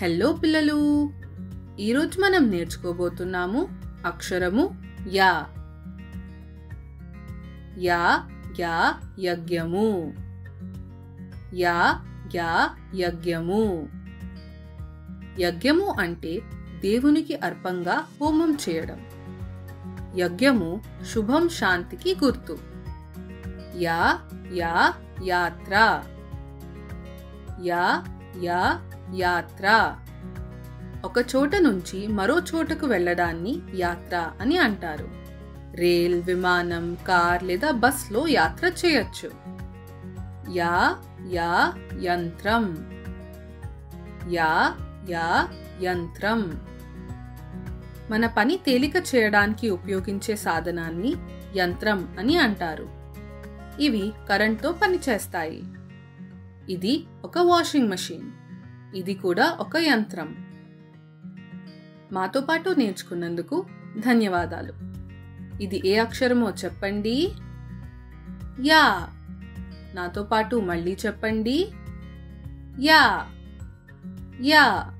Hello పిల్లలు, ఈరోజు మనం నేర్చుకోబోతున్నాము అక్షరము యా. యా యా యజ్ఞము. యా యా యజ్ఞము. యజ్ఞము అంటే దేవునికి అర్పంగా హోమం చేయడం. యజ్ఞము శుభం, శాంతికి గుర్తు. యా యా యాత్ర. యా యా యాత్ర. ఒక చోట నుంచి మరో చోటకు వెళ్ళడాన్ని యాత్ర అని అంటారు. రైల్, విమానం, కార్ లేదా బస్లో యాత్ర చేయొచ్చు. యా యా యంత్రం. యా యా యంత్రం. మన పని తేలిక చేయడానికి ఉపయోగించే సాధనాన్ని యంత్రం అని అంటారు. ఇవి కరెంట్తో పనిచేస్తాయి. ఇది ఒక వాషింగ్ మెషిన్. ఇది కూడా ఒక యంత్రం. మాతో పాటు నేర్చుకున్నందుకు ధన్యవాదాలు. ఇది ఏ అక్షరమో చెప్పండి. యా. నాతో పాటు మళ్ళీ చెప్పండి. Yeah yeah.